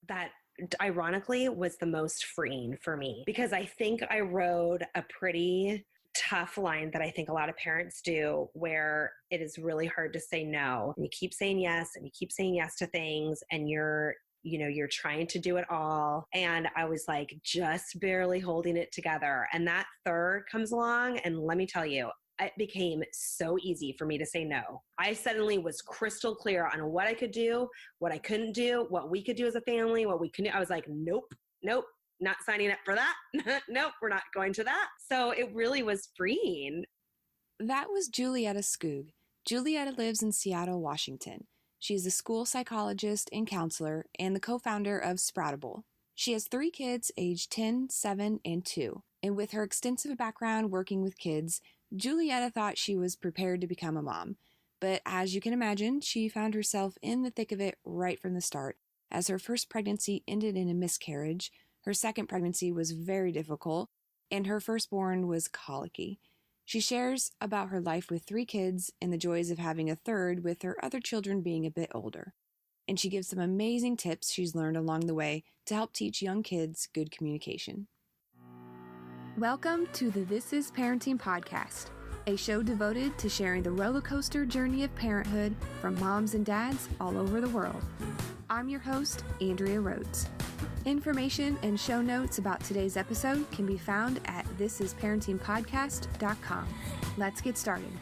that ironically was the most freeing for me, because I think I rode a pretty tough line that I think a lot of parents do, where it is really hard to say no. And you keep saying yes and you keep saying yes to things, and you're trying to do it all. And I was like just barely holding it together. And that third comes along, and let me tell you, it became so easy for me to say no. I suddenly was crystal clear on what I could do, what I couldn't do, what we could do as a family, what we couldn't do. I was like, nope, not signing up for that. Nope, we're not going to that. So it really was freeing. That was Julietta Skoog. Julietta lives in Seattle, Washington. She is a school psychologist and counselor and the co-founder of Sproutable. She has 3 kids aged 10, 7, and 2. And with her extensive background working with kids, Julietta thought she was prepared to become a mom. But as you can imagine, she found herself in the thick of it right from the start. As her first pregnancy ended in a miscarriage, her second pregnancy was very difficult, and her firstborn was colicky. She shares about her life with 3 kids and the joys of having a third, with her other children being a bit older. And she gives some amazing tips she's learned along the way to help teach young kids good communication. Welcome to the This Is Parenting podcast, a show devoted to sharing the roller coaster journey of parenthood from moms and dads all over the world. I'm your host, Andrea Rhodes. Information and show notes about today's episode can be found at thisisparentingpodcast.com. Let's get started.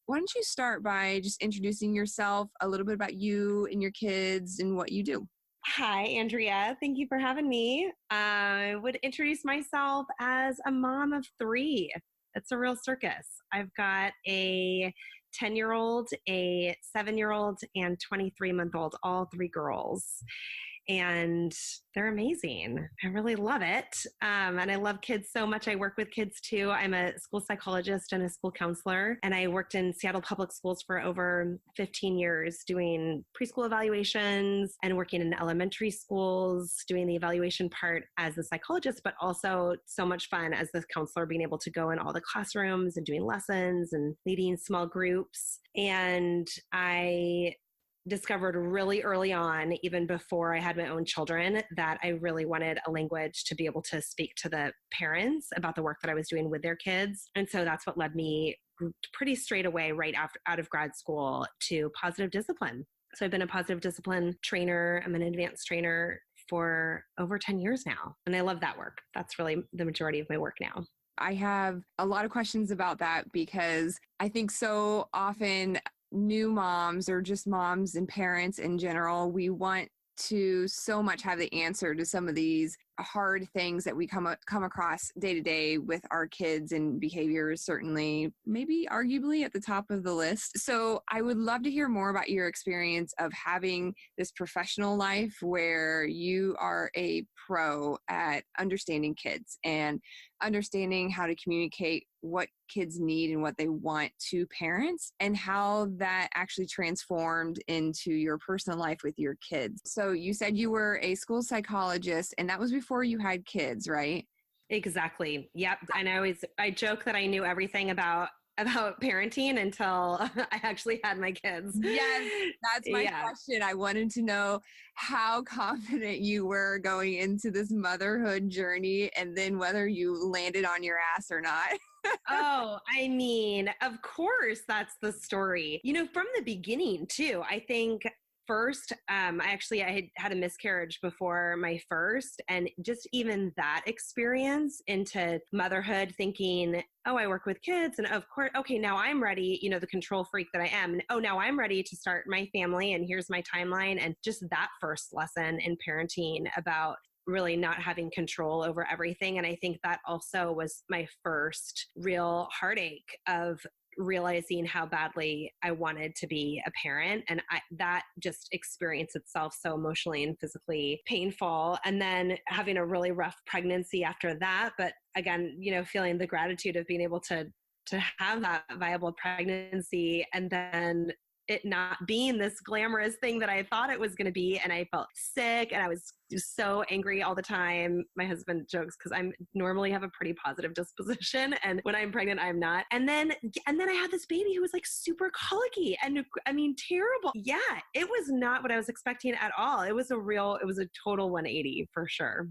Why don't you start by just introducing yourself, a little bit about you and your kids and what you do? Hi, Andrea. Thank you for having me. I would introduce myself as a mom of 3. It's a real circus. I've got a 10-year-old, a 7-year-old, and 23-month-old, all 3 girls. And they're amazing. I really love it. And I love kids so much. I work with kids too. I'm a school psychologist and a school counselor. And I worked in Seattle public schools for over 15 years doing preschool evaluations and working in elementary schools, doing the evaluation part as a psychologist, but also so much fun as the counselor, being able to go in all the classrooms and doing lessons and leading small groups. And I discovered really early on, even before I had my own children, that I really wanted a language to be able to speak to the parents about the work that I was doing with their kids. And so that's what led me pretty straight away, right out of grad school, to positive discipline. So I've been a positive discipline trainer. I'm an advanced trainer for over 10 years now. And I love that work. That's really the majority of my work now. I have a lot of questions about that because I think so often new moms, or just moms and parents in general, we want to so much have the answer to some of these hard things that we come across day to day with our kids, and behaviors certainly, maybe arguably at the top of the list. So I would love to hear more about your experience of having this professional life where you are a pro at understanding kids and understanding how to communicate what kids need and what they want to parents, and how that actually transformed into your personal life with your kids. So you said you were a school psychologist, and that was before you had kids, right? Exactly. Yep. And I joke that I knew everything about parenting until I actually had my kids. Yes, that's my question. I wanted to know how confident you were going into this motherhood journey, and then whether you landed on your ass or not. Oh, I mean, of course, that's the story. From the beginning too. I think first, I had a miscarriage before my first, and just even that experience into motherhood, thinking, oh, I work with kids, and of course, okay, now I'm ready, the control freak that I am. And, oh, now I'm ready to start my family, and here's my timeline. And just that first lesson in parenting about really not having control over everything. And I think that also was my first real heartache of realizing how badly I wanted to be a parent. And that just experience itself so emotionally and physically painful. And then having a really rough pregnancy after that. But again, feeling the gratitude of being able to have that viable pregnancy, and then it not being this glamorous thing that I thought it was going to be. And I felt sick and I was so angry all the time. My husband jokes because I normally have a pretty positive disposition. And when I'm pregnant, I'm not. And then I had this baby who was like super colicky and I mean, terrible. Yeah, it was not what I was expecting at all. It was a total 180 for sure.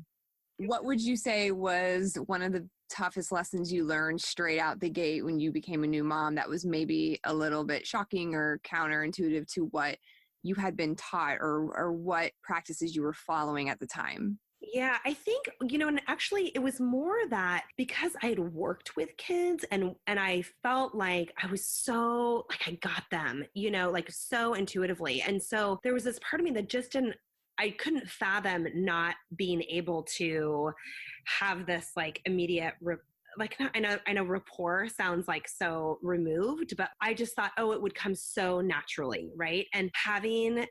What would you say was one of the toughest lessons you learned straight out the gate when you became a new mom that was maybe a little bit shocking or counterintuitive to what you had been taught or what practices you were following at the time? Yeah, I think, and actually it was more that because I had worked with kids and I felt like I was so, like I got them, like so intuitively. And so there was this part of me that just I couldn't fathom not being able to have this like immediate, I know rapport sounds like so removed, but I just thought, oh, it would come so naturally, right? And having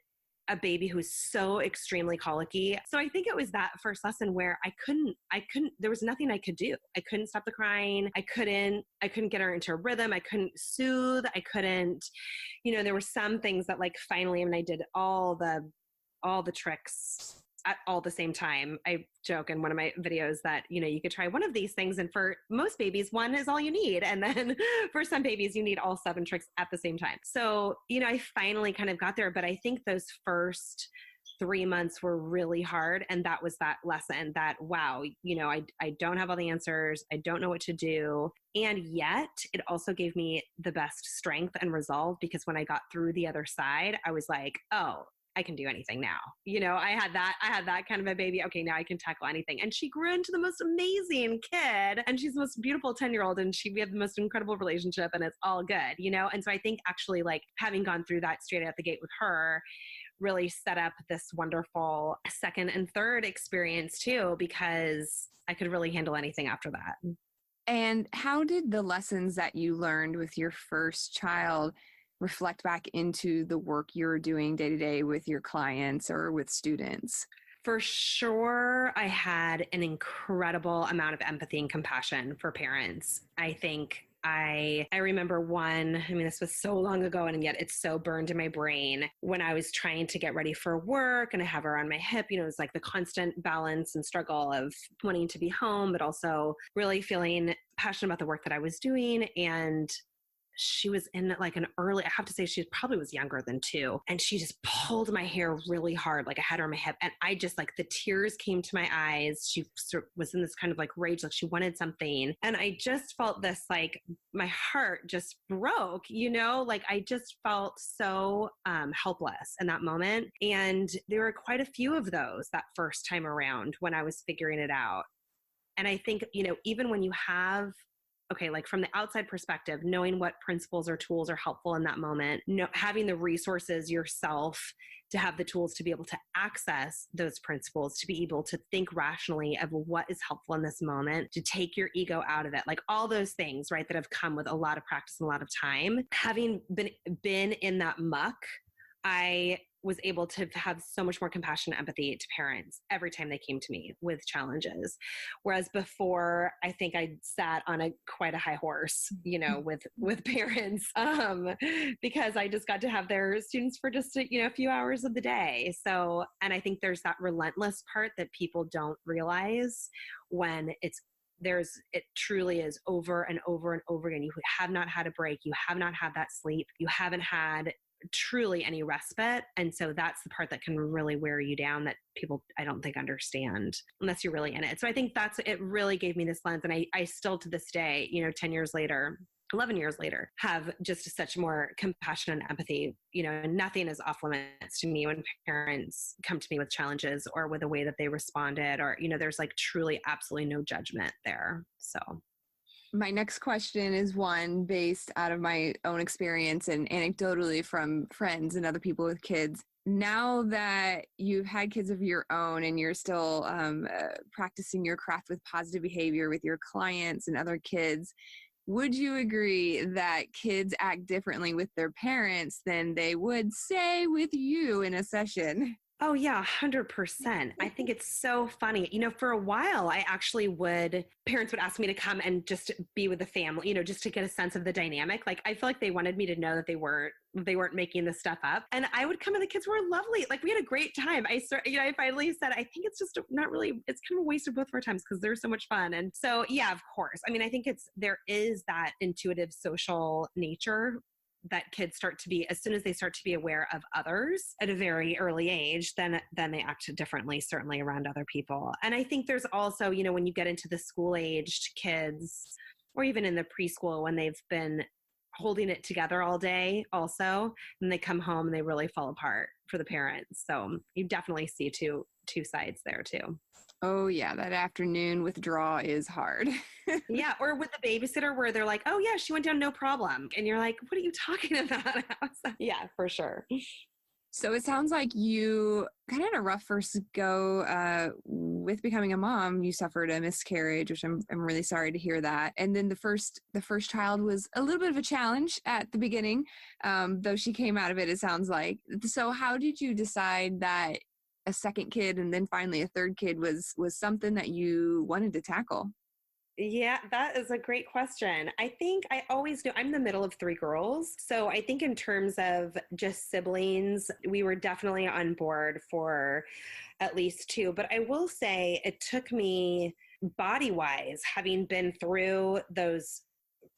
a baby who's so extremely colicky. So I think it was that first lesson where I couldn't, there was nothing I could do. I couldn't stop the crying. I couldn't get her into a rhythm. I couldn't soothe. I couldn't, there were some things that like finally, when I did all the tricks at all the same time. I joke in one of my videos that, you could try one of these things. And for most babies, one is all you need. And then for some babies, you need all 7 tricks at the same time. So, I finally kind of got there, but I think those first 3 months were really hard. And that was that lesson that, wow, I don't have all the answers. I don't know what to do. And yet it also gave me the best strength and resolve because when I got through the other side, I was like, oh, I can do anything now. I had that kind of a baby. Okay, now I can tackle anything. And she grew into the most amazing kid and she's the most beautiful 10-year-old and we have the most incredible relationship and it's all good, And so I think actually like having gone through that straight out the gate with her really set up this wonderful second and third experience too, because I could really handle anything after that. And how did the lessons that you learned with your first child reflect back into the work you're doing day to day with your clients or with students? For sure, I had an incredible amount of empathy and compassion for parents. I think I remember this was so long ago and yet it's so burned in my brain when I was trying to get ready for work and I have her on my hip, it was like the constant balance and struggle of wanting to be home, but also really feeling passionate about the work that I was doing. And she was in like I have to say she probably was younger than 2. And she just pulled my hair really hard. Like I had her on my hip and I just like the tears came to my eyes. She was in this kind of like rage, like she wanted something. And I just felt this, like my heart just broke, like I just felt so helpless in that moment. And there were quite a few of those that first time around when I was figuring it out. And I think, even when you have like from the outside perspective, knowing what principles or tools are helpful in that moment, having the resources yourself to have the tools to be able to access those principles, to be able to think rationally of what is helpful in this moment, to take your ego out of it, like all those things, right, that have come with a lot of practice and a lot of time. Having been in that muck, I was able to have so much more compassion and empathy to parents every time they came to me with challenges. Whereas before, I think I sat on quite a high horse, with parents, because I just got to have their students for just, a few hours of the day. So, and I think there's that relentless part that people don't realize when it truly is over and over and over again. You have not had a break. You have not had that sleep. You haven't had truly any respite. And so that's the part that can really wear you down that people, I don't think, understand unless you're really in it. So I think it really gave me this lens. And I still to this day, 10 years later, 11 years later, have just such more compassion and empathy. Nothing is off limits to me when parents come to me with challenges or with the way that they responded, or, there's like truly absolutely no judgment there. So my next question is one based out of my own experience and anecdotally from friends and other people with kids. Now that you've had kids of your own and you're still practicing your craft with positive behavior with your clients and other kids, would you agree that kids act differently with their parents than they would, say, with you in a session? Oh yeah, 100%. I think it's so funny. For a while, parents would ask me to come and just be with the family, just to get a sense of the dynamic. Like, I feel like they wanted me to know that they weren't making this stuff up. And I would come and the kids were lovely. Like, we had a great time. I finally said, I think it's just not really, it's kind of a waste of both of our times because they're so much fun. And so, yeah, of course. I mean, I think there is that intuitive social nature that kids start to be, as soon as they start to be aware of others at a very early age, then they act differently, certainly around other people. And I think there's also, when you get into the school-aged kids, or even in the preschool, when they've been holding it together all day also, and they come home and they really fall apart for the parents. So you definitely see two sides there too. Oh yeah, that afternoon withdrawal is hard. Yeah, or with the babysitter where they're like, oh yeah, she went down no problem. And you're like, what are you talking about? Yeah, for sure. So it sounds like you kind of had a rough first go with becoming a mom. You suffered a miscarriage, which I'm really sorry to hear that. And then the first child was a little bit of a challenge at the beginning, though she came out of it, it sounds like. So how did you decide that a second kid and then finally a third kid was something that you wanted to tackle? Yeah, that is a great question. I think I always knew I'm the middle of three girls. So I think in terms of just siblings, we were definitely on board for at least two. But I will say it took me body-wise, having been through those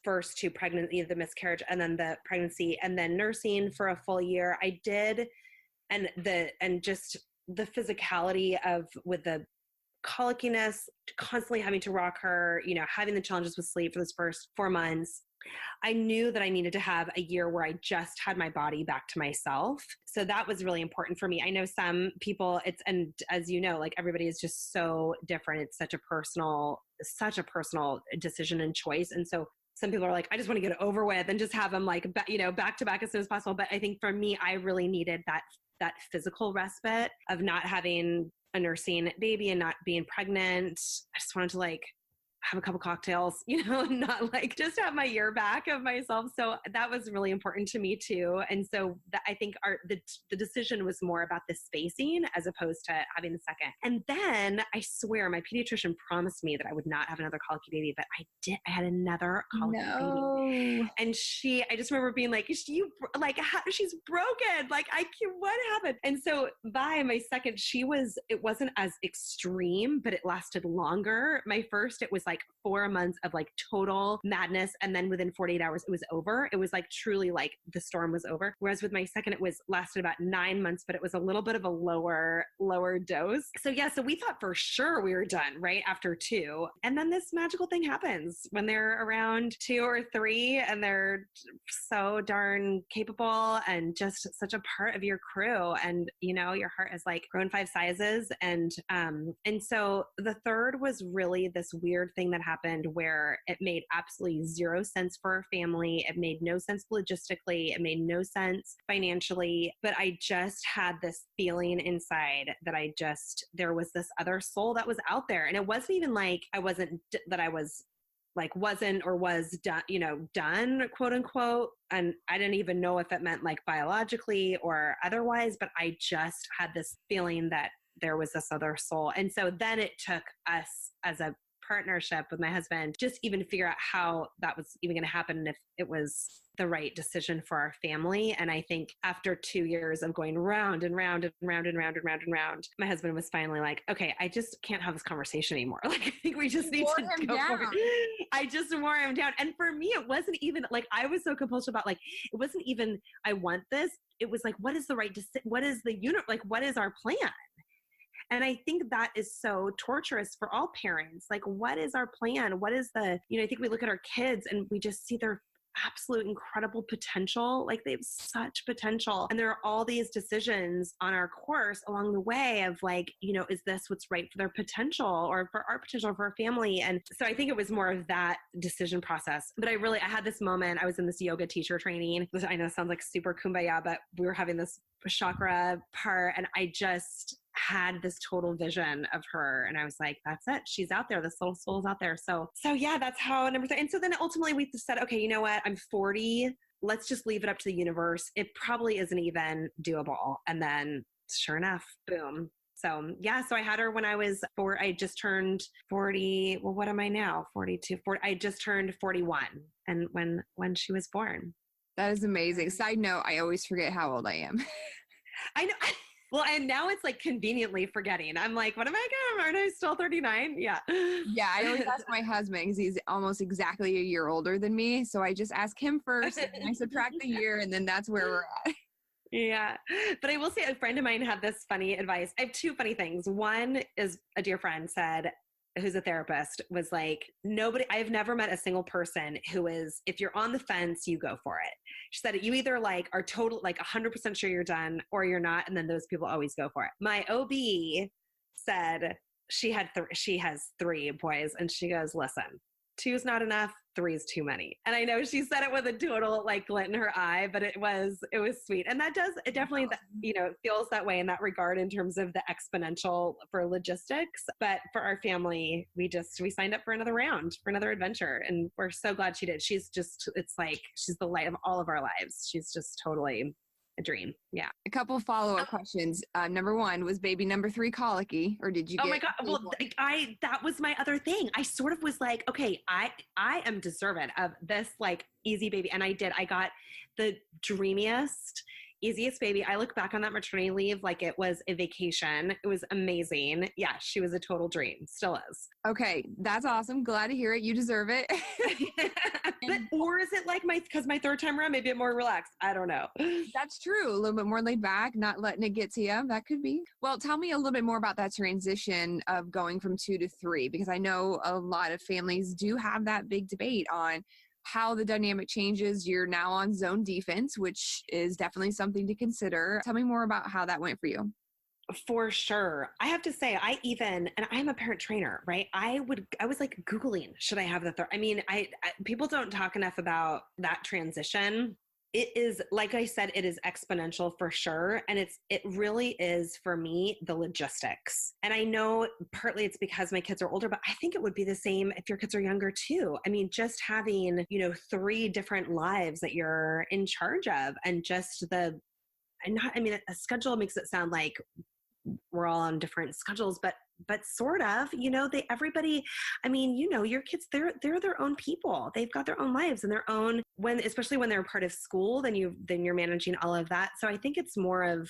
first two pregnancy, the miscarriage and then the pregnancy and then nursing for a full year. I did. And just the physicality of with the colickiness, constantly having to rock her, having the challenges with sleep for those first 4 months. I knew that I needed to have a year where I just had my body back to myself. So that was really important for me. I know some people and as you know, like everybody is just so different. It's such a personal decision and choice. And so some people are like, I just want to get it over with and just have them like, back to back as soon as possible. But I think for me, I really needed that physical respite of not having a nursing baby and not being pregnant. I just wanted to like have a couple cocktails, and not like just have my year back of myself. So that was really important to me too. And so I think the decision was more about the spacing as opposed to having the second. And then I swear my pediatrician promised me that I would not have another colicky baby, but I did. I had another colicky baby. And I just remember being like, she's broken. Like what happened? And so by my second, it wasn't as extreme, but it lasted longer. My first, it was like 4 months of like total madness. And then within 48 hours, it was over. It was like truly like the storm was over. Whereas with my second, it lasted about 9 months, but it was a little bit of a lower dose. So yeah, so we thought for sure we were done right after two. And then this magical thing happens when they're around 2 or 3 and they're so darn capable and just such a part of your crew. And, your heart has like grown 5 sizes. And so the third was really this weird thing that happened where it made absolutely zero sense for our family. It made no sense logistically. It made no sense financially, but I just had this feeling inside that there was this other soul that was out there. And it wasn't even like wasn't or was done, done, quote unquote. And I didn't even know if it meant like biologically or otherwise, but I just had this feeling that there was this other soul. And so then it took us as a partnership with my husband, just even to figure out how that was even going to happen and if it was the right decision for our family. And I think after 2 years of going round and round and round and round and round and round, my husband was finally like, okay, I just can't have this conversation anymore. Like, I think we just need to go for it. I just wore him down. And for me, it wasn't even like, I was so compulsive about like, it wasn't even, I want this. It was like, what is the right decision? What is the unit? Like, what is our plan? And I think that is so torturous for all parents. Like, what is our plan? What is I think we look at our kids and we just see their absolute incredible potential. Like, they have such potential. And there are all these decisions on our course along the way of like, is this what's right for their potential or for our potential for our family? And so I think it was more of that decision process. But I had this moment. I was in this yoga teacher training. I know it sounds like super kumbaya, but we were having this chakra part and I just had this total vision of her. And I was like, that's it. She's out there. This little soul's out there. So yeah, that's how number 3. And so then ultimately we said, okay, you know what? I'm 40. Let's just leave it up to the universe. It probably isn't even doable. And then sure enough, boom. So yeah, so I had her when I was I just turned 40. Well, what am I now? 42, 40. I just turned 41. And when she was born. That is amazing. Side note, I always forget how old I am. I know. Well, and now it's like conveniently forgetting. I'm like, what am I going? Aren't I still 39? Yeah. Yeah, I always ask my husband because he's almost exactly a year older than me. So I just ask him first, and then I subtract the year, and then that's where we're at. Yeah. But I will say a friend of mine had this funny advice. I have two funny things. One is a dear friend said, who's a therapist, was like, I've never met a single person who is, if you're on the fence, you go for it. She said, you either like are total, like 100% sure you're done or you're not. And then those people always go for it. My OB said she has 3 boys, and she goes, listen, 2's not enough. 3 is too many. And I know she said it with a total like glint in her eye, but it was sweet. And it definitely, feels that way in that regard in terms of the exponential for logistics. But for our family, we signed up for another round, for another adventure. And we're so glad she did. She's the light of all of our lives. She's just totally a dream. Yeah. A couple follow-up questions. Number 1, was baby number 3 colicky, or did you get? Oh my God. Well, that was my other thing. I sort of was like, okay, I am deserving of this like easy baby. And I did. I got the dreamiest, easiest baby. I look back on that maternity leave like it was a vacation. It was amazing. Yeah, she was a total dream. Still is. Okay, that's awesome. Glad to hear it. You deserve it. Or is it like because my third time around, maybe I'm more relaxed? I don't know. That's true. A little bit more laid back, not letting it get to you. That could be. Well, tell me a little bit more about that transition of going from 2 to 3, because I know a lot of families do have that big debate on how the dynamic changes. You're now on zone defense, which is definitely something to consider. Tell me more about how that went for you. For sure. I have to say, and I'm a parent trainer, right? I was like Googling, should I have the third? I mean, people don't talk enough about that transition. It is, like I said, it is exponential for sure. And it really is, for me, the logistics. And I know partly it's because my kids are older, but I think it would be the same if your kids are younger too. I mean, just having, 3 different lives that you're in charge of, and just a schedule makes it sound like we're all on different schedules, but sort of, everybody, your kids, they're their own people. They've got their own lives and their own, especially when they're part of school, then you're managing all of that. So I think it's more of,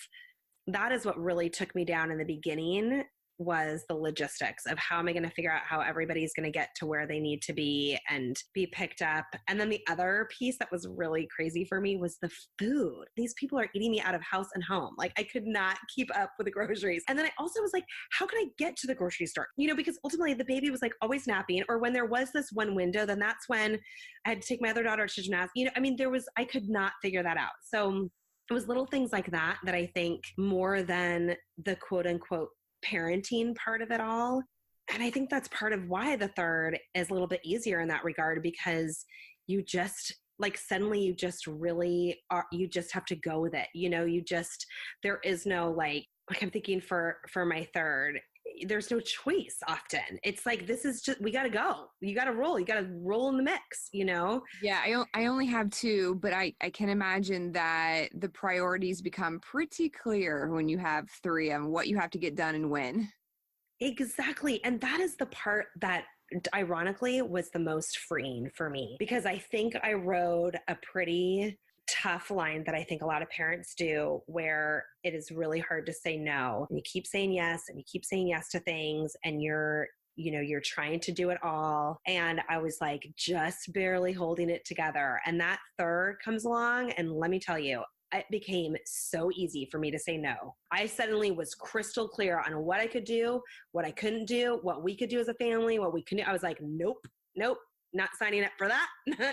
that is what really took me down in the beginning, was the logistics of how am I going to figure out how everybody's going to get to where they need to be and be picked up. And then the other piece that was really crazy for me was the food. These people are eating me out of house and home. Like, I could not keep up with the groceries. And then I also was like, how can I get to the grocery store? Because ultimately the baby was like always napping, or when there was this one window, then that's when I had to take my other daughter to gymnastics. I could not figure that out. So it was little things like that I think more than the quote unquote parenting part of it all. And I think that's part of why the third is a little bit easier in that regard, because you just suddenly you just really are, you just have to go with it. There is no like I'm thinking for my third, there's no choice often. It's like, this is just, we got to go. You got to roll. You got to roll in the mix, Yeah, I only have 2, but I can imagine that the priorities become pretty clear when you have 3 on what you have to get done and when. Exactly. And that is the part that ironically was the most freeing for me, because I think I rode a pretty tough line that I think a lot of parents do, where it is really hard to say no. And you keep saying yes, and you keep saying yes to things, and you're trying to do it all. And I was like just barely holding it together. And that third comes along, and let me tell you, it became so easy for me to say no. I suddenly was crystal clear on what I could do, what I couldn't do, what we could do as a family, what we couldn't do. I was like, nope, not signing up for that.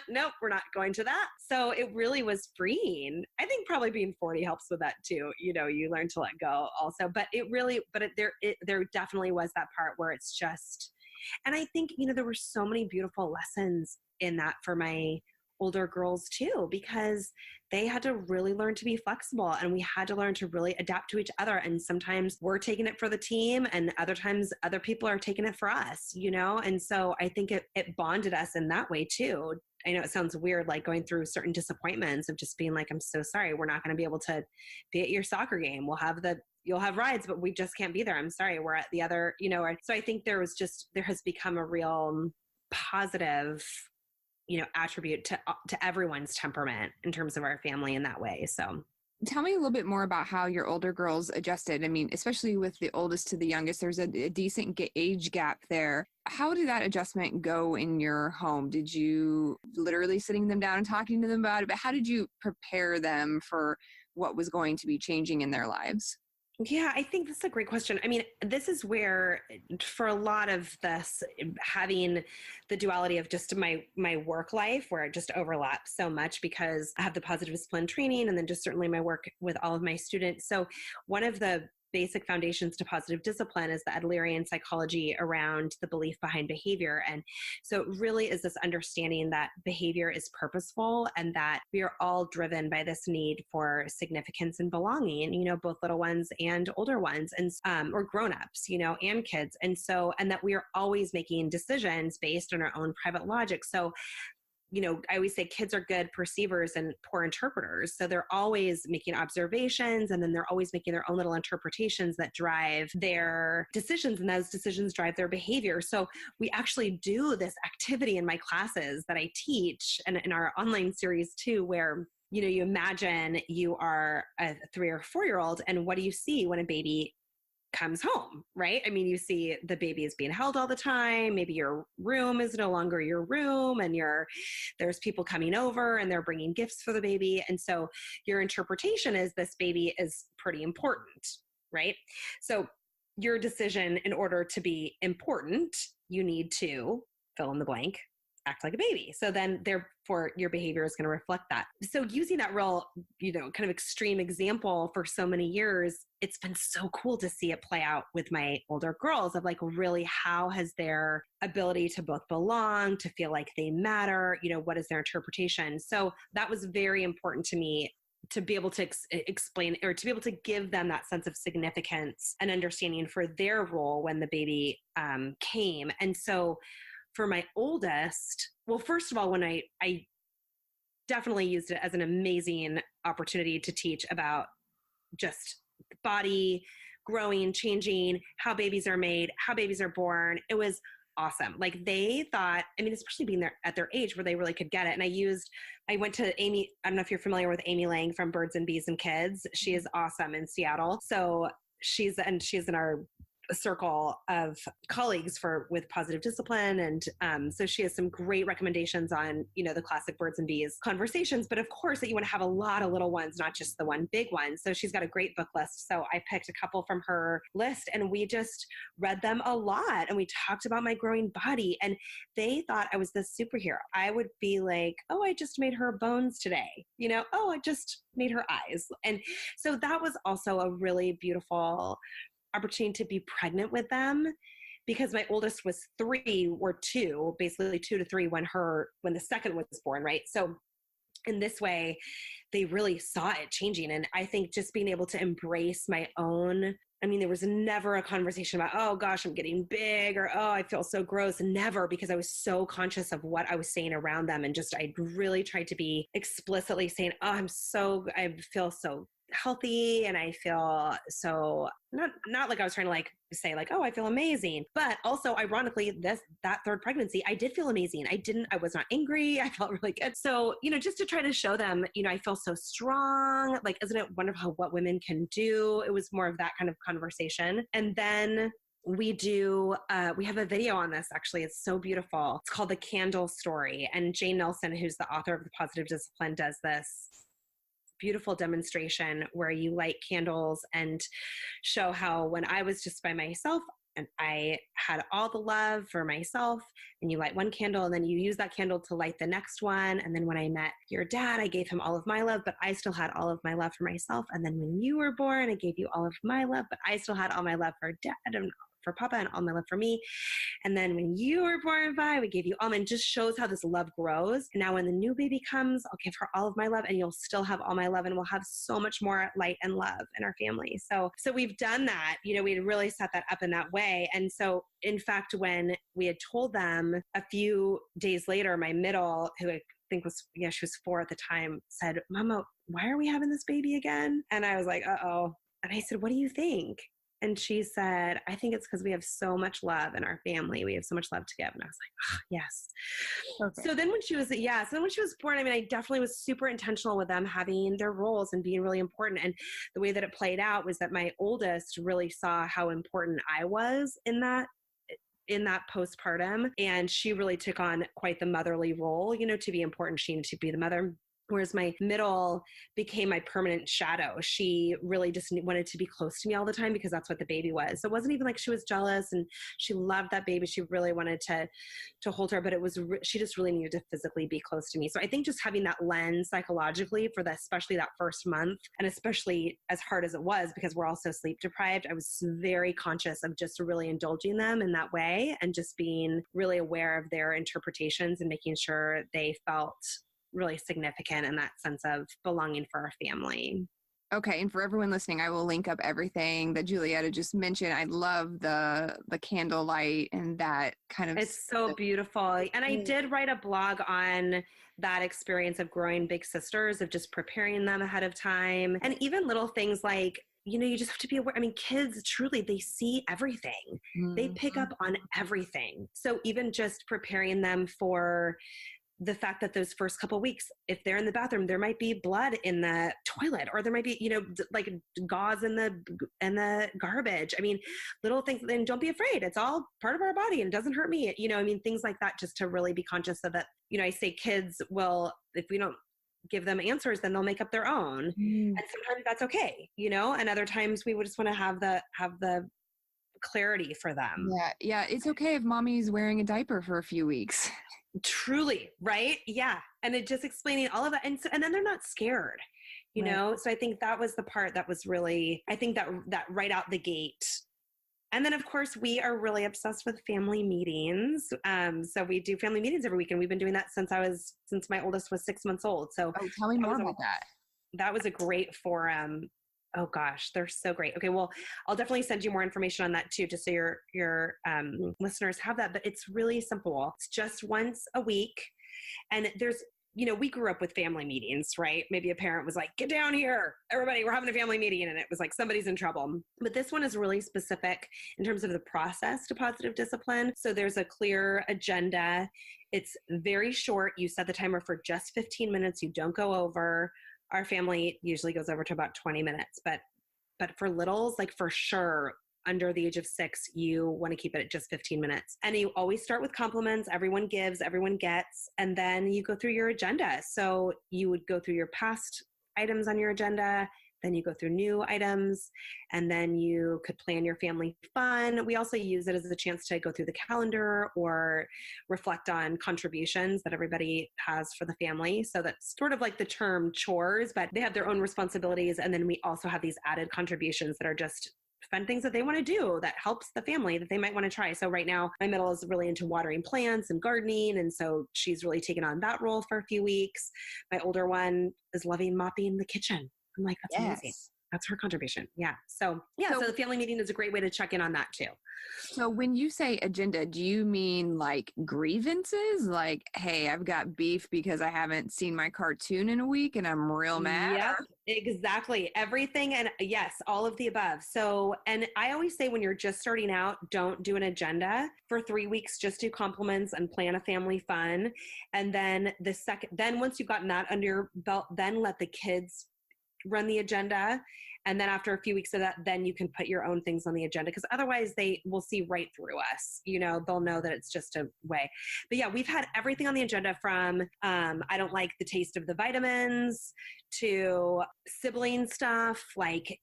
Nope, we're not going to that. So it really was freeing. I think probably being 40 helps with that too. You learn to let go also, but there definitely was that part where it's just, and I think, there were so many beautiful lessons in that for my older girls too, because they had to really learn to be flexible, and we had to learn to really adapt to each other. And sometimes we're taking it for the team, and other times other people are taking it for us, And so I think it bonded us in that way too. I know it sounds weird, like going through certain disappointments of just being like, I'm so sorry, we're not going to be able to be at your soccer game. We'll have the you'll have rides, but we just can't be there. I'm sorry. We're at the other, so I think there has become a real positive, attribute to everyone's temperament in terms of our family in that way. So tell me a little bit more about how your older girls adjusted. I mean, especially with the oldest to the youngest, there's a decent age gap there. How did that adjustment go in your home? Did you literally sitting them down and talking to them about it? But how did you prepare them for what was going to be changing in their lives? Yeah, I think that's a great question. I mean, this is where, for a lot of this, having the duality of just my work life, where it just overlaps so much because I have the positive discipline training and then just certainly my work with all of my students. So one of the basic foundations to positive discipline is the Adlerian psychology around the belief behind behavior. And so it really is this understanding that behavior is purposeful and that we are all driven by this need for significance and belonging, both little ones and older ones, and or grownups, and kids. And that we are always making decisions based on our own private logic. So I always say kids are good perceivers and poor interpreters. So they're always making observations, and then they're always making their own little interpretations that drive their decisions, and those decisions drive their behavior. So we actually do this activity in my classes that I teach and in our online series too, where you imagine you are a 3 or 4-year-old, and what do you see when a baby comes home, right? I mean, you see the baby is being held all the time. Maybe your room is no longer your room, and there's people coming over and they're bringing gifts for the baby. And so your interpretation is this baby is pretty important, right? So your decision, in order to be important, you need to fill in the blank, act like a baby. So then therefore your behavior is going to reflect that. So using that real, kind of extreme example for so many years, it's been so cool to see it play out with my older girls of like, really, how has their ability to both belong, to feel like they matter, what is their interpretation? So that was very important to me, to be able to explain, or to be able to give them that sense of significance and understanding for their role when the baby came. And so for my oldest, well, first of all, when I definitely used it as an amazing opportunity to teach about just body growing, changing, how babies are made, how babies are born. It was awesome. Like they thought, especially being there at their age where they really could get it. And I went to Amy, I don't know if you're familiar with Amy Lang from Birds and Bees and Kids. She is awesome in Seattle. So she's in our circle of colleagues with positive discipline. And so she has some great recommendations on, the classic Birds and Bees conversations, but of course that you want to have a lot of little ones, not just the one big one. So she's got a great book list. So I picked a couple from her list and we just read them a lot. And we talked about my growing body, and they thought I was this superhero. I would be like, oh, I just made her bones today. Oh, I just made her eyes. And so that was also a really beautiful opportunity to be pregnant with them, because my oldest was 3 or 2, basically 2 to 3 when the second was born, right? So in this way, they really saw it changing. And I think just being able to embrace my own, there was never a conversation about, oh gosh, I'm getting big, or, oh, I feel so gross. Never, because I was so conscious of what I was saying around them. And just, I really tried to be explicitly saying, oh, I feel so healthy, and I feel so not like I was trying to like say like, oh, I feel amazing, but also ironically that third pregnancy I did feel amazing. I was not angry. I felt really good. So just to try to show them, I feel so strong. Like, isn't it wonderful what women can do? It was more of that kind of conversation. And then we have a video on this, actually. It's so beautiful. It's called The Candle Story, and Jane Nelson, who's the author of The Positive Discipline, does this beautiful demonstration where you light candles and show how when I was just by myself and I had all the love for myself, and you light one candle and then you use that candle to light the next one. And then when I met your dad, I gave him all of my love, but I still had all of my love for myself. And then when you were born, I gave you all of my love, but I still had all my love for dad and for Papa and all my love for me. And then when you were born, we gave you all, and just shows how this love grows. And now when the new baby comes, I'll give her all of my love, and you'll still have all my love, and we'll have so much more light and love in our family. So we've done that. We had really set that up in that way. And so in fact, when we had told them, a few days later, my middle, who I think she was 4 at the time, said, Mama, why are we having this baby again? And I was like, uh-oh. And I said, what do you think? And she said, I think it's because we have so much love in our family. We have so much love to give. And I was like, oh, yes. Okay. So then when she was, when she was born, I mean, I definitely was super intentional with them having their roles and being really important. And the way that it played out was that my oldest really saw how important I was in that postpartum. And she really took on quite the motherly role, to be important. She needed to be the mother. Whereas my middle became my permanent shadow. She really just wanted to be close to me all the time because that's what the baby was. So it wasn't even like she was jealous, and she loved that baby. She really wanted to hold her, but she just really needed to physically be close to me. So I think just having that lens psychologically for especially that first month, and especially as hard as it was because we're all so sleep deprived, I was very conscious of just really indulging them in that way and just being really aware of their interpretations and making sure they felt really significant in that sense of belonging for our family. Okay. And for everyone listening, I will link up everything that Julietta just mentioned. I love the candlelight and that kind of. It's so beautiful. And I did write a blog on that experience of growing big sisters, of just preparing them ahead of time. And even little things like, you just have to be aware. I mean, kids truly, they see everything. Mm-hmm. They pick up on everything. So even just preparing them for the fact that those first couple of weeks, if they're in the bathroom, there might be blood in the toilet, or there might be, like gauze in the garbage. I mean, little things. Then don't be afraid. It's all part of our body and it doesn't hurt me. Things like that, just to really be conscious of that. I say kids will, if we don't give them answers, then they'll make up their own. And sometimes that's okay, and other times we would just want to have the clarity for them. Yeah. It's okay if mommy's wearing a diaper for a few weeks. Truly, right? Yeah. And it just explaining all of that. And then they're not scared, you know? So I think that was the part that was really, I think that right out the gate. And then of course we are really obsessed with family meetings. So we do family meetings every week, and we've been doing that since my oldest was 6 months old. So tell me more about that. That was a great forum. Oh gosh, they're so great. Okay, well, I'll definitely send you more information on that too, just so your listeners have that. But it's really simple. It's just once a week. And there's, we grew up with family meetings, right? Maybe a parent was like, get down here, everybody, we're having a family meeting. And it was like, somebody's in trouble. But this one is really specific in terms of the process to positive discipline. So there's a clear agenda. It's very short. You set the timer for just 15 minutes. You don't go over. Our family usually goes over to about 20 minutes, but for littles, like for sure, under the age of 6, you want to keep it at just 15 minutes. And you always start with compliments. Everyone gives, everyone gets, and then you go through your agenda. So you would go through your past items on your agenda, then you go through new items, and then you could plan your family fun. We also use it as a chance to go through the calendar or reflect on contributions that everybody has for the family. So that's sort of like the term chores, but they have their own responsibilities. And then we also have these added contributions that are just fun things that they want to do that helps the family that they might want to try. So right now, my middle is really into watering plants and gardening. And so she's really taken on that role for a few weeks. My older one is loving mopping the kitchen. I'm like, that's amazing. That's her contribution. Yeah. So the family meeting is a great way to check in on that too. So when you say agenda, do you mean like grievances? Like, hey, I've got beef because I haven't seen my cartoon in a week and I'm real mad? Yep, exactly. Everything. And yes, all of the above. So, and I always say when you're just starting out, don't do an agenda for 3 weeks, just do compliments and plan a family fun. And then then once you've gotten that under your belt, then let the kids run the agenda. And then after a few weeks of that, then you can put your own things on the agenda, because otherwise they will see right through us. They'll know that it's just a way. But yeah, we've had everything on the agenda from I don't like the taste of the vitamins to sibling stuff, like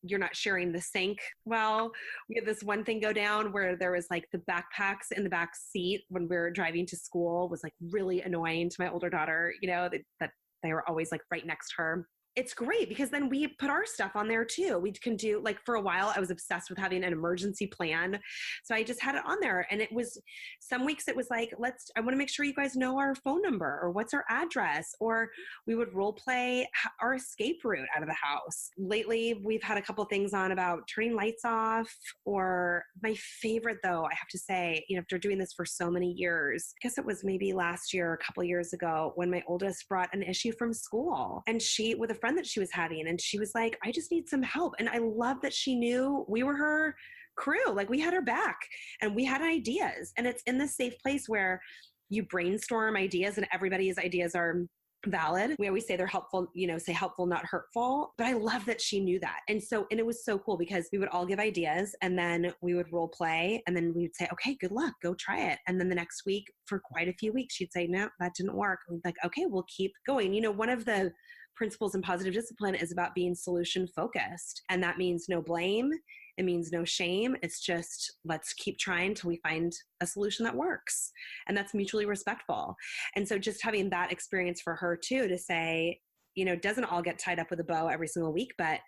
you're not sharing the sink. Well, we had this one thing go down where there was like the backpacks in the back seat when we were driving to school was like really annoying to my older daughter, that they were always like right next to her. It's great because then we put our stuff on there too. We can do, like, for a while I was obsessed with having an emergency plan. So I just had it on there, and it was, some weeks it was like, I want to make sure you guys know our phone number or what's our address, or we would role play our escape route out of the house. Lately, we've had a couple things on about turning lights off, or my favorite though, I have to say, after doing this for so many years, I guess it was maybe last year, a couple years ago, when my oldest brought an issue from school, and with a friend friend that she was having. And she was like, I just need some help. And I love that she knew we were her crew. Like we had her back and we had ideas. And it's in this safe place where you brainstorm ideas and everybody's ideas are valid. We always say they're helpful, say helpful, not hurtful. But I love that she knew that. And it was so cool because we would all give ideas and then we would role play and then we would say, okay, good luck, go try it. And then the next week for quite a few weeks, she'd say, no, that didn't work. And we'd be like, okay, we'll keep going. One of the principles in positive discipline is about being solution focused. And that means no blame. It means no shame. It's just, let's keep trying till we find a solution that works. And that's mutually respectful. And so just having that experience for her too, to say, it doesn't all get tied up with a bow every single week, but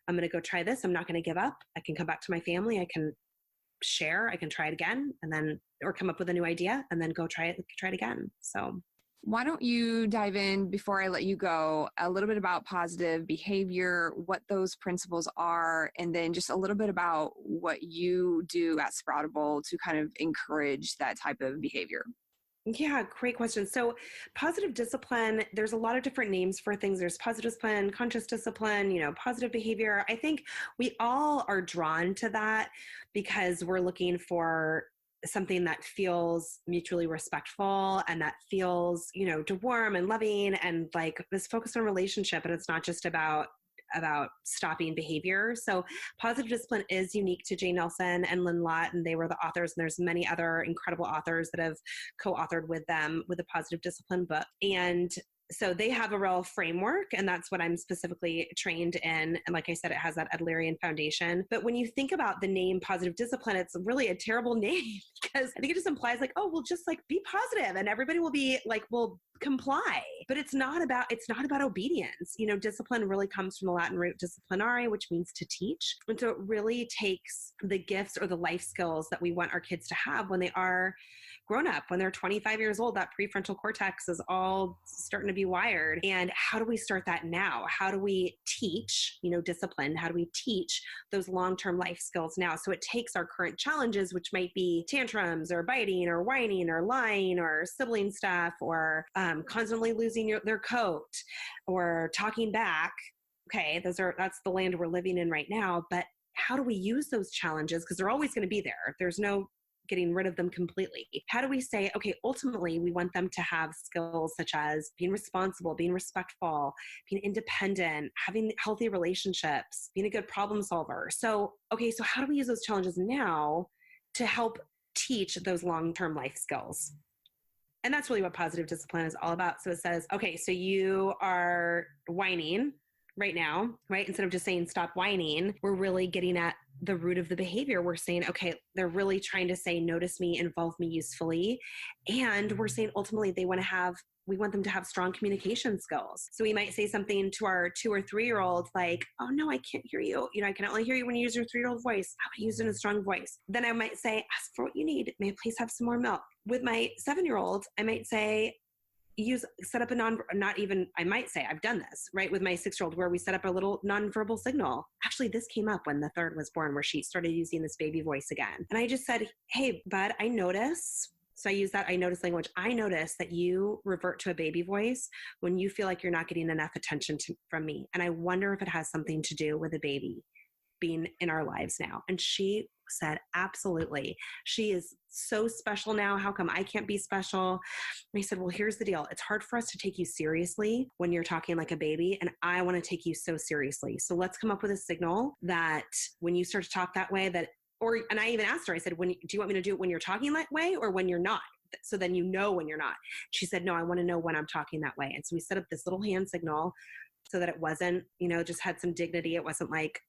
I'm going to go try this. I'm not going to give up. I can come back to my family. I can share. I can try it again or come up with a new idea and then go try it again. So why don't you dive in, before I let you go, a little bit about positive behavior, what those principles are, and then just a little bit about what you do at Sproutable to kind of encourage that type of behavior. Yeah, great question. So positive discipline, there's a lot of different names for things. There's positive discipline, conscious discipline, positive behavior. I think we all are drawn to that because we're looking for something that feels mutually respectful and that feels, warm and loving and like this focus on relationship. And it's not just about stopping behavior. So positive discipline is unique to Jane Nelson and Lynn Lott, and they were the authors. And there's many other incredible authors that have co-authored with them with a positive discipline book. And so they have a real framework, and that's what I'm specifically trained in. And like I said, it has that Adlerian foundation. But when you think about the name positive discipline, it's really a terrible name because I think it just implies like, oh, we'll just like be positive and everybody will be like, will comply. But it's not about obedience. Discipline really comes from the Latin root disciplinare, which means to teach. And so it really takes the gifts or the life skills that we want our kids to have when they are grown up, when they're 25 years old. That prefrontal cortex is all starting to be wired. And how do we start that now? How do we teach, discipline? How do we teach those long-term life skills now? So it takes our current challenges, which might be tantrums or biting or whining or lying or sibling stuff or constantly losing their coat or talking back. Okay, that's the land we're living in right now. But how do we use those challenges? Because they're always going to be there. There's no getting rid of them completely. How do we say, okay, ultimately we want them to have skills such as being responsible, being respectful, being independent, having healthy relationships, being a good problem solver. So how do we use those challenges now to help teach those long-term life skills? And that's really what positive discipline is all about. So it says, okay, so you are whining right now, right? Instead of just saying stop whining, we're really getting at the root of the behavior. We're saying, okay, they're really trying to say, notice me, involve me usefully. And we're saying ultimately we want them to have strong communication skills. So we might say something to our 2 or 3-year-old like, oh no, I can't hear you. I can only hear you when you use your 3-year-old voice. How about use it in a strong voice? Then I might say, ask for what you need. May I please have some more milk? With my 7-year-old, I might say, set up I might say I've done this, right? With my 6-year-old where we set up a little nonverbal signal. Actually, this came up when the third was born where she started using this baby voice again. And I just said, hey, bud, I notice. So I use that I notice language. I notice that you revert to a baby voice when you feel like you're not getting enough attention from me. And I wonder if it has something to do with a baby being in our lives now. And she said, absolutely. She is so special now. How come I can't be special? And I said, well, here's the deal. It's hard for us to take you seriously when you're talking like a baby. And I want to take you so seriously. So let's come up with a signal that when you start to talk that way and I even asked her, I said, do you want me to do it when you're talking that way or when you're not? So then when you're not. She said, no, I want to know when I'm talking that way. And so we set up this little hand signal so that it wasn't, just had some dignity. It wasn't like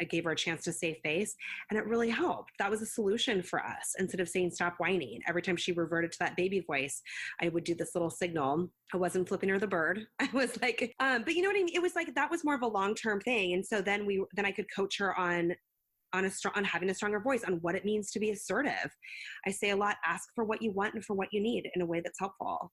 I gave her a chance to save face, and it really helped. That was a solution for us. Instead of saying stop whining, every time she reverted to that baby voice, I would do this little signal. I wasn't flipping her the bird. I was like, but you know what I mean? It was like, that was more of a long-term thing. And so then I could coach her on having a stronger voice, on what it means to be assertive. I say a lot, ask for what you want and for what you need in a way that's helpful,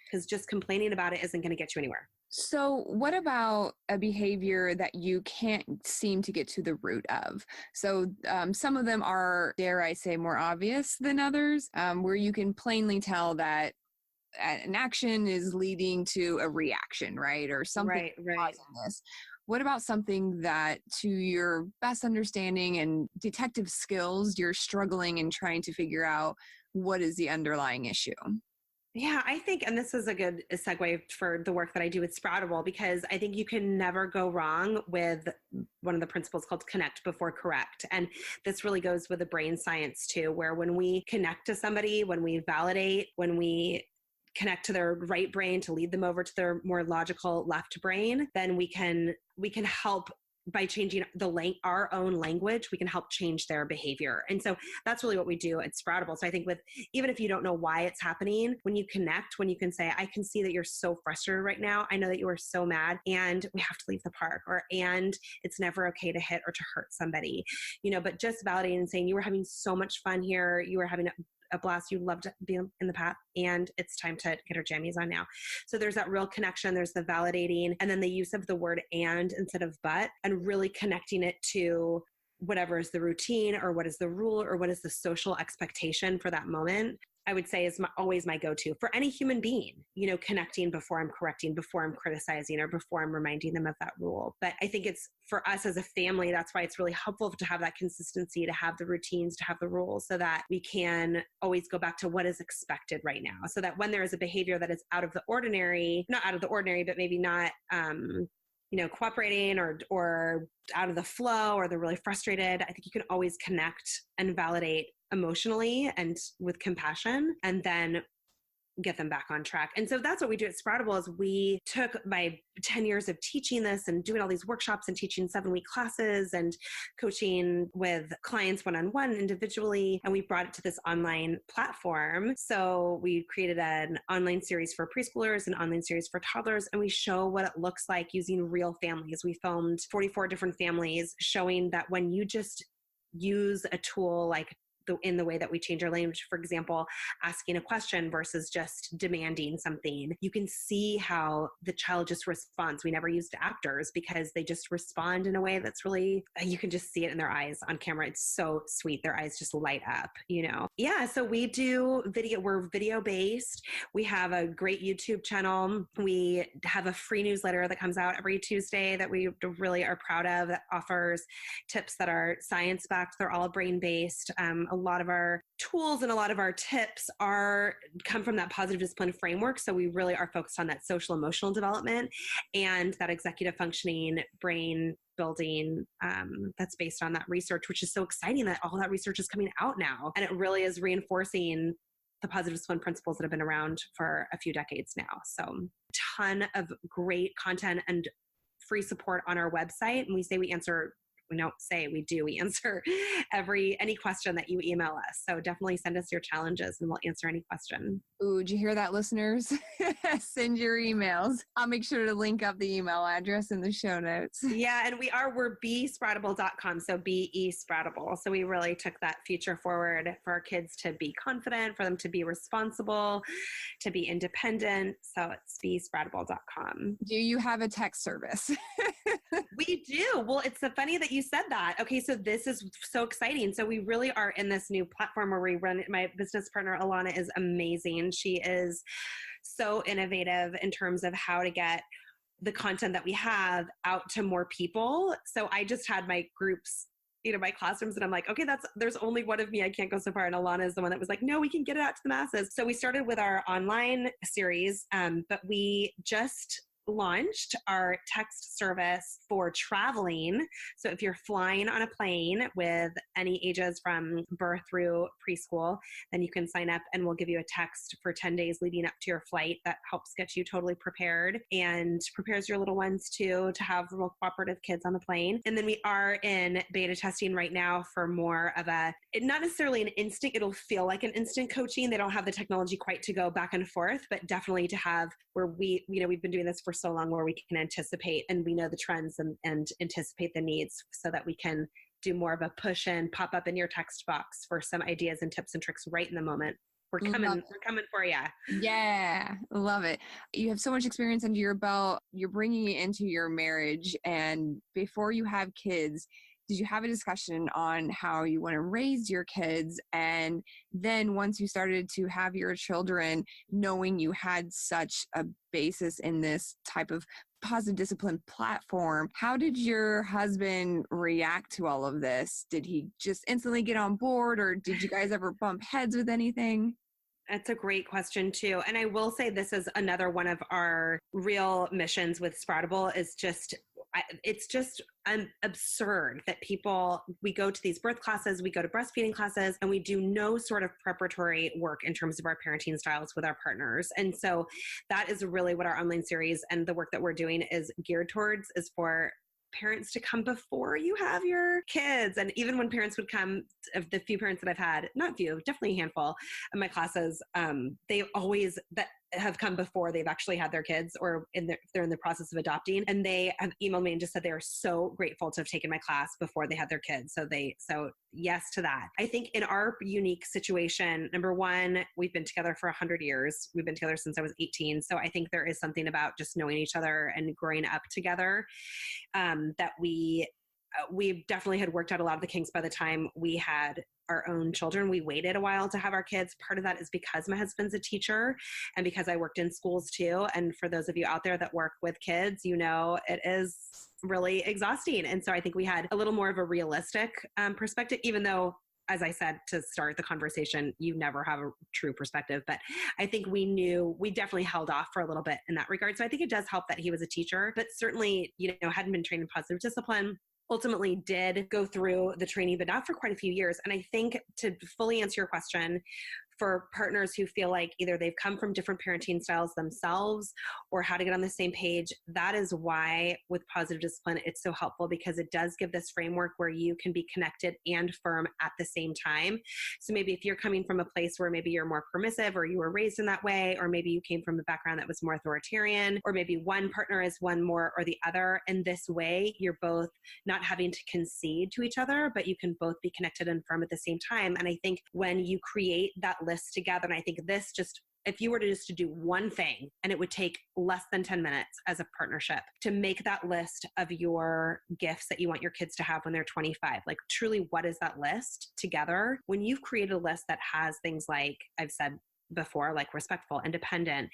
because just complaining about it isn't going to get you anywhere. So what about a behavior that you can't seem to get to the root of? So some of them are, dare I say, more obvious than others, where you can plainly tell that an action is leading to a reaction, right? Or something Right. causing this. What about something that, to your best understanding and detective skills, you're struggling and trying to figure out what is the underlying issue? Yeah, I think, and this is a good segue for the work that I do with Sproutable, because I think you can never go wrong with one of the principles called connect before correct. And this really goes with the brain science too, where when we connect to somebody, when we validate, when we connect to their right brain to lead them over to their more logical left brain, then we can help by changing our own language, we can help change their behavior. And so that's really what we do at Sproutable. So I think even if you don't know why it's happening, when you connect, when you can say, I can see that you're so frustrated right now. I know that you are so mad and we have to leave the park, and it's never okay to hit or to hurt somebody, but just validating and saying you were having so much fun here. You were having a blast. You loved being in the path, and it's time to get our jammies on now. So there's that real connection. There's the validating, and then the use of the word and instead of but, and really connecting it to whatever is the routine or what is the rule or what is the social expectation for that moment. I would say is always my go-to for any human being, connecting before I'm correcting, before I'm criticizing, or before I'm reminding them of that rule. But I think it's for us as a family, that's why it's really helpful to have that consistency, to have the routines, to have the rules, so that we can always go back to what is expected right now. So that when there is a behavior that is out of the ordinary, not out of the ordinary, but maybe not, cooperating or out of the flow, or they're really frustrated, I think you can always connect and validate emotionally and with compassion, and then get them back on track. And so that's what we do at Sproutable. Is we took my 10 years of teaching this and doing all these workshops and teaching 7-week classes and coaching with clients one-on-one individually, and we brought it to this online platform. So we created an online series for preschoolers, an online series for toddlers, and we show what it looks like using real families. We filmed 44 different families, showing that when you just use a tool like in the way that we change our language, for example, asking a question versus just demanding something, you can see how the child just responds. We never used actors because they just respond in a way that's really, you can just see it in their eyes on camera. It's so sweet. Their eyes just light up, Yeah, so we do video. We're video based. We have a great YouTube channel. We have a free newsletter that comes out every Tuesday that we really are proud of, that offers tips that are science backed. They're all brain based. A lot of our tools and a lot of our tips come from that positive discipline framework. So we really are focused on that social emotional development and that executive functioning brain building that's based on that research, which is so exciting that all that research is coming out now. And it really is reinforcing the positive discipline principles that have been around for a few decades now. So ton of great content and free support on our website. And we answer any question that you email us. So definitely send us your challenges and we'll answer any question. Ooh, did you hear that, listeners? Send your emails. I'll make sure to link up the email address in the show notes. Yeah, and we're besproutable.com, so be Sproutable. So we really took that future forward for our kids to be confident, for them to be responsible, to be independent. So it's besproutable.com. Do you have a text service? We do. Well, it's so funny that you said that. Okay, so this is so exciting. So we really are in this new platform where we run. My business partner, Alana, is amazing. She is so innovative in terms of how to get the content that we have out to more people. So I just had my groups, my classrooms, and I'm like, okay, there's only one of me. I can't go so far. And Alana is the one that was like, no, we can get it out to the masses. So we started with our online series, but we just launched our text service for traveling. So if you're flying on a plane with any ages from birth through preschool, then you can sign up and we'll give you a text for 10 days leading up to your flight that helps get you totally prepared and prepares your little ones too to have real cooperative kids on the plane. And then we are in beta testing right now for more of not necessarily an instant, it'll feel like an instant coaching. They don't have the technology quite to go back and forth, but definitely to have where we've been doing this for so long where we can anticipate and we know the trends and anticipate the needs so that we can do more of a push and pop up in your text box for some ideas and tips and tricks right in the moment. We're coming for you. Yeah, love it. You have so much experience under your belt. You're bringing it into your marriage. And before you have kids, did you have a discussion on how you want to raise your kids? And then once you started to have your children, knowing you had such a basis in this type of positive discipline platform, how did your husband react to all of this? Did he just instantly get on board, or did you guys ever bump heads with anything? That's a great question too. And I will say this is another one of our real missions with Sproutable is just, it's just absurd that we go to these birth classes, we go to breastfeeding classes, and we do no sort of preparatory work in terms of our parenting styles with our partners. And so that is really what our online series and the work that we're doing is geared towards, is for parents to come before you have your kids. And even when parents would come, of the few parents that I've had, not few, definitely a handful of my classes, they always that have come before they've actually had their kids, or they're in the process of adopting. And they have emailed me and just said they are so grateful to have taken my class before they had their kids. So yes to that. I think in our unique situation, number one, we've been together for 100 years. We've been together since I was 18. So I think there is something about just knowing each other and growing up together that we definitely had worked out a lot of the kinks by the time we had our own children. We waited a while to have our kids. Part of that is because my husband's a teacher and because I worked in schools too. And for those of you out there that work with kids, you know, it is really exhausting. And so I think we had a little more of a realistic perspective, even though, as I said, to start the conversation, you never have a true perspective. But I think we definitely held off for a little bit in that regard. So I think it does help that he was a teacher, but certainly, you know, hadn't been trained in positive discipline. Ultimately did go through the training, but not for quite a few years. And I think, to fully answer your question, for partners who feel like either they've come from different parenting styles themselves or how to get on the same page, that is why with positive discipline, it's so helpful, because it does give this framework where you can be connected and firm at the same time. So maybe if you're coming from a place where maybe you're more permissive, or you were raised in that way, or maybe you came from a background that was more authoritarian, or maybe one partner is one more or the other, in this way, you're both not having to concede to each other, but you can both be connected and firm at the same time. And I think when you create that list together, and I think this just, if you were to do one thing, and it would take less than 10 minutes as a partnership to make that list of your gifts that you want your kids to have when they're 25, like truly, what is that list together? When you've created a list that has things like I've said before, like respectful, independent,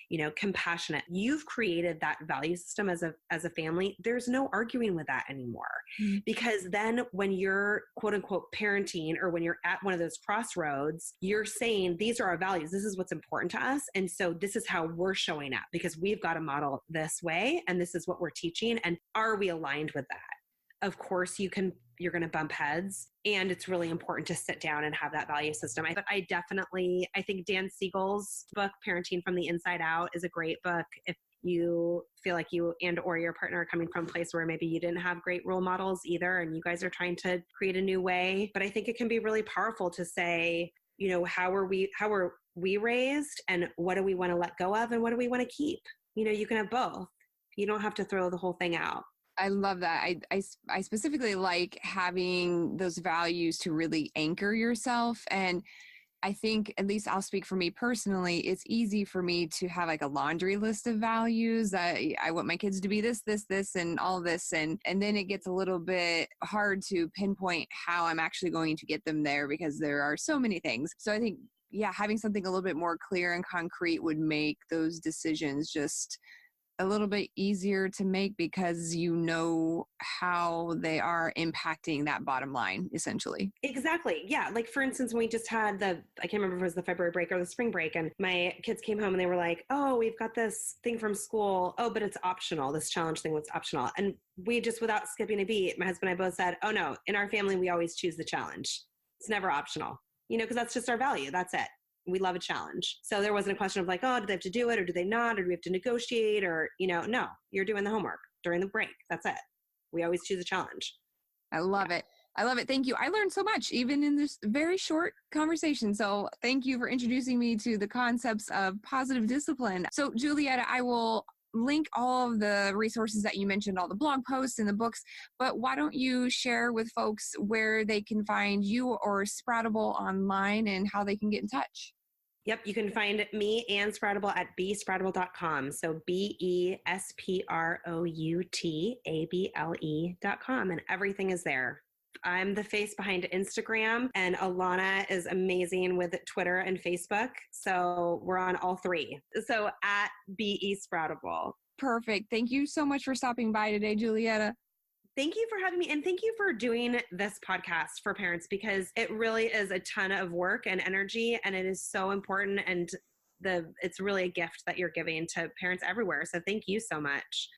you know, compassionate, you've created that value system as a family. There's no arguing with that anymore. Mm-hmm. Because then when you're quote unquote parenting, or when you're at one of those crossroads, you're saying, these are our values. This is what's important to us. And so this is how we're showing up, because we've got to model this way. And this is what we're teaching. And are we aligned with that? Of course, you're going to bump heads, and it's really important to sit down and have that value system. I think Dan Siegel's book, Parenting from the Inside Out, is a great book. If you feel like you or your partner are coming from a place where maybe you didn't have great role models either, and you guys are trying to create a new way. But I think it can be really powerful to say, you know, how are we raised, and what do we want to let go of, and what do we want to keep? You know, you can have both. You don't have to throw the whole thing out. I love that. I specifically like having those values to really anchor yourself. And I think, at least I'll speak for me personally, it's easy for me to have like a laundry list of values that I want my kids to be this, and all this. And then it gets a little bit hard to pinpoint how I'm actually going to get them there, because there are so many things. So I think, yeah, having something a little bit more clear and concrete would make those decisions just a little bit easier to make, because you know how they are impacting that bottom line, essentially. Exactly. Yeah. Like, for instance, when we just had I can't remember if it was the February break or the spring break, and my kids came home and they were like, oh, we've got this thing from school. Oh, but it's optional. This challenge thing was optional. And we just, without skipping a beat, my husband and I both said, oh no, in our family, we always choose the challenge. It's never optional, you know, because that's just our value. That's it. We love a challenge. So there wasn't a question of like, oh, do they have to do it, or do they not? Or do we have to negotiate? Or, you know, no, you're doing the homework during the break. That's it. We always choose a challenge. I love it. I love it. Thank you. I learned so much, even in this very short conversation. So thank you for introducing me to the concepts of positive discipline. So Julietta, I will link all of the resources that you mentioned, all the blog posts and the books, but why don't you share with folks where they can find you or Sproutable online and how they can get in touch? Yep. You can find me and Sproutable at besproutable.com. So BESPROUTABLE.com. And everything is there. I'm the face behind Instagram, and Alana is amazing with Twitter and Facebook. So we're on all three. So at BE Sproutable. Perfect. Thank you so much for stopping by today, Julietta. Thank you for having me. And thank you for doing this podcast for parents, because it really is a ton of work and energy, and it is so important. And it's really a gift that you're giving to parents everywhere. So thank you so much.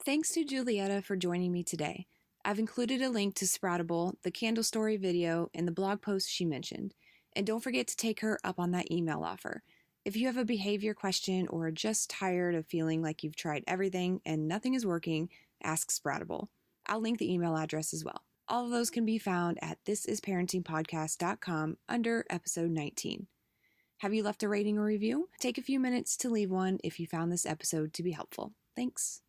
Thanks to Julietta for joining me today. I've included a link to Sproutable, the candle story video, and the blog post she mentioned. And don't forget to take her up on that email offer. If you have a behavior question or are just tired of feeling like you've tried everything and nothing is working, ask Sproutable. I'll link the email address as well. All of those can be found at thisisparentingpodcast.com under episode 19. Have you left a rating or review? Take a few minutes to leave one if you found this episode to be helpful. Thanks.